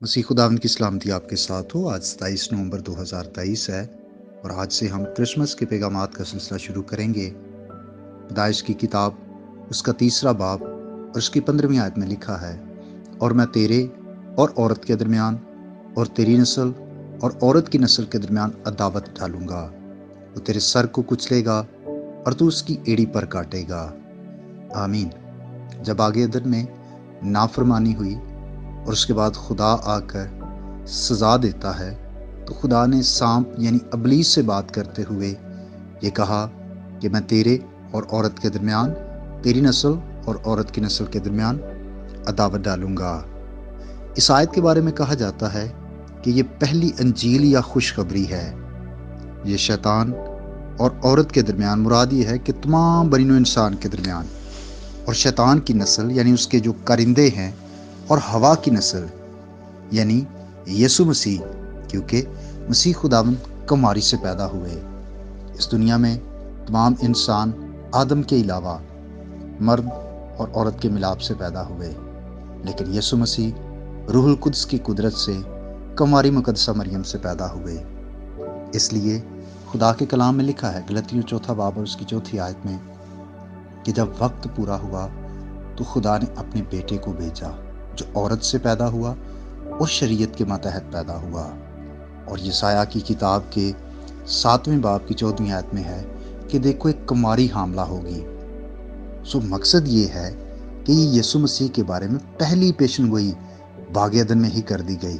مسیح خداوند کی سلامتی آپ کے ساتھ ہو۔ آج 27 نومبر 2023 ہے اور آج سے ہم کرسمس کے پیغامات کا سلسلہ شروع کریں گے۔ پیدائش کی کتاب اس کا 3 باب اور اس کی 15ویں آیت میں لکھا ہے، اور میں تیرے اور عورت کے درمیان اور تیری نسل اور عورت کی نسل کے درمیان عداوت ڈالوں گا، وہ تیرے سر کو کچلے گا اور تو اس کی ایڑی پر کاٹے گا۔ آمین۔ جب آگے ادن میں نافرمانی ہوئی اور اس کے بعد خدا آ کر سزا دیتا ہے، تو خدا نے سانپ یعنی ابلیس سے بات کرتے ہوئے یہ کہا کہ میں تیرے اور عورت کے درمیان، تیری نسل اور عورت کی نسل کے درمیان عداوت ڈالوں گا۔ اس آیت کے بارے میں کہا جاتا ہے کہ یہ پہلی انجیل یا خوشخبری ہے۔ یہ شیطان اور عورت کے درمیان، مراد یہ ہے کہ تمام بنی نوع انسان کے درمیان، اور شیطان کی نسل یعنی اس کے جو کرندے ہیں، اور ہوا کی نسل یعنی یسوع مسیح، کیونکہ مسیح خداوند کماری سے پیدا ہوئے۔ اس دنیا میں تمام انسان آدم کے علاوہ مرد اور عورت کے ملاپ سے پیدا ہوئے، لیکن یسوع مسیح روح القدس کی قدرت سے کماری مقدسہ مریم سے پیدا ہوئے۔ اس لیے خدا کے کلام میں لکھا ہے، غلطیوں 4 باب اور اس کی 4 آیت میں، کہ جب وقت پورا ہوا تو خدا نے اپنے بیٹے کو بھیجا جو عورت سے پیدا ہوا اور شریعت کے ماتحت پیدا ہوا۔ اور یسایہ کی کتاب کے 7ویں باب کی 14ویں آیت میں ہے کہ دیکھو ایک کماری حاملہ ہوگی۔ مقصد یہ ہے کہ یہ یسوع مسیح کے بارے میں پہلی پیشن گوئی باغ عدن میں ہی کر دی گئی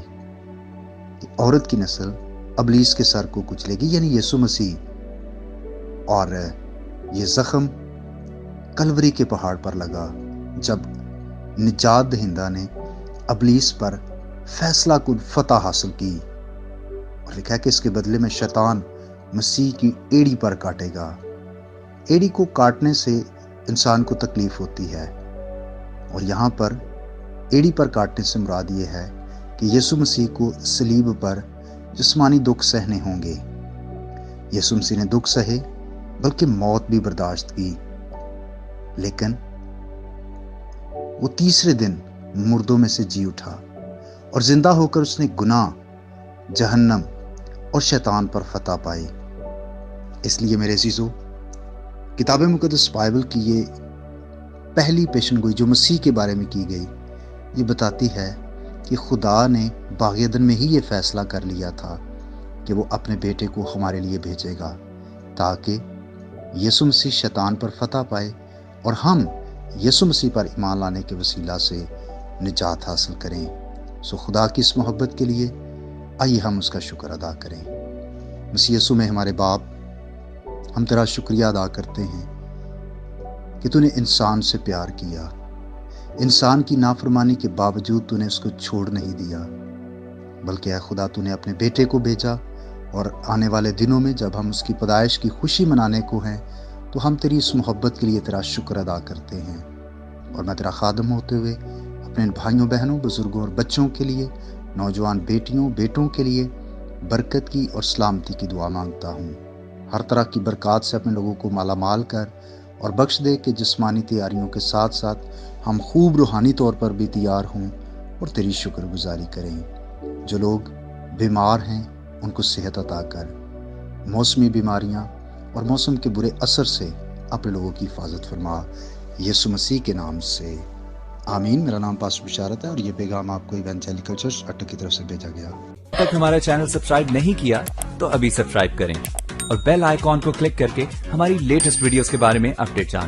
کہ عورت کی نسل ابلیس کے سر کو کچلے گی، یعنی یسوع مسیح، اور یہ زخم کلوری کے پہاڑ پر لگا جب نجات دہندہ نے ابلیس پر فیصلہ کن فتح حاصل کی، اور لکھا ہے کہ اس کے بدلے میں شیطان مسیح کی ایڑی پر کاٹے گا۔ ایڑی کو کاٹنے سے انسان کو تکلیف ہوتی ہے، اور یہاں پر ایڑی پر کاٹنے سے مراد یہ ہے کہ یسوع مسیح کو صلیب پر جسمانی دکھ سہنے ہوں گے۔ یسوع مسیح نے دکھ سہے، بلکہ موت بھی برداشت کی، لیکن وہ تیسرے دن مردوں میں سے جی اٹھا اور زندہ ہو کر اس نے گناہ، جہنم اور شیطان پر فتح پائی۔ اس لیے میرے عزیزو، کتاب مقدس بائبل کی یہ پہلی پیشن گوئی جو مسیح کے بارے میں کی گئی، یہ بتاتی ہے کہ خدا نے باغ عدن میں ہی یہ فیصلہ کر لیا تھا کہ وہ اپنے بیٹے کو ہمارے لیے بھیجے گا، تاکہ یسوع مسیح شیطان پر فتح پائے اور ہم یسوع مسیح پر ایمان لانے کے وسیلہ سے نجات حاصل کریں۔ خدا کی اس محبت کے لیے آئیے ہم اس کا شکر ادا کریں۔ مسیح یسوع میں ہمارے باپ، ہم تیرا شکریہ ادا کرتے ہیں کہ تو نے انسان سے پیار کیا، انسان کی نافرمانی کے باوجود تو نے اس کو چھوڑ نہیں دیا، بلکہ اے خدا تو نے اپنے بیٹے کو بھیجا، اور آنے والے دنوں میں جب ہم اس کی پیدائش کی خوشی منانے کو ہیں تو ہم تیری اس محبت کے لیے تیرا شکر ادا کرتے ہیں۔ اور میں تیرا خادم ہوتے ہوئے اپنے بھائیوں، بہنوں، بزرگوں اور بچوں کے لیے، نوجوان بیٹیوں، بیٹوں کے لیے برکت کی اور سلامتی کی دعا مانگتا ہوں۔ ہر طرح کی برکات سے اپنے لوگوں کو مالا مال کر اور بخش دے کہ جسمانی تیاریوں کے ساتھ ساتھ ہم خوب روحانی طور پر بھی تیار ہوں اور تیری شکر گزاری کریں۔ جو لوگ بیمار ہیں ان کو صحت عطا کر، موسمی بیماریاں اور موسم کے برے اثر سے اپنے لوگوں کی حفاظت فرما، یسوع مسیح کے نام سے آمین۔ میرا نام پاسٹر بشارت ہے اور یہ پیغام آپ کو ایونجیلیکل چرچ اٹک کی طرف سے بھیجا گیا۔ اب تک ہمارا چینل سبسکرائب نہیں کیا تو ابھی سبسکرائب کریں اور بیل آئیکن کو کلک کر کے ہماری لیٹسٹ ویڈیوز کے بارے میں اپڈیٹ جانیں۔